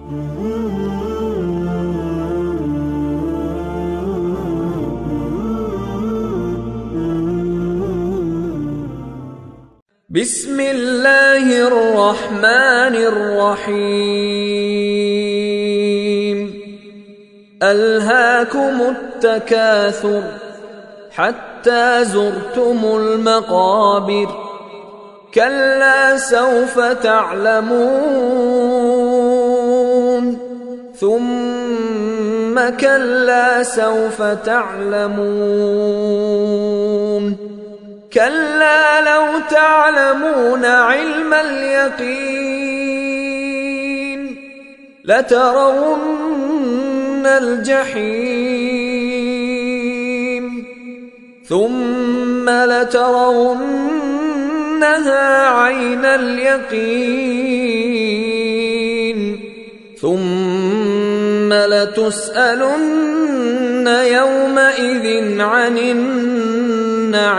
بسم الله الرحمن الرحيم ألهاكم التكاثر حتى زرتم المقابر كلا سوف تعلمون ثم كلا سوف تعلمون كلا لو تعلمون علم اليقين لترون الجحيم ثم لترونها عين اليقين ثم لتسألن يومئذ عن النعيم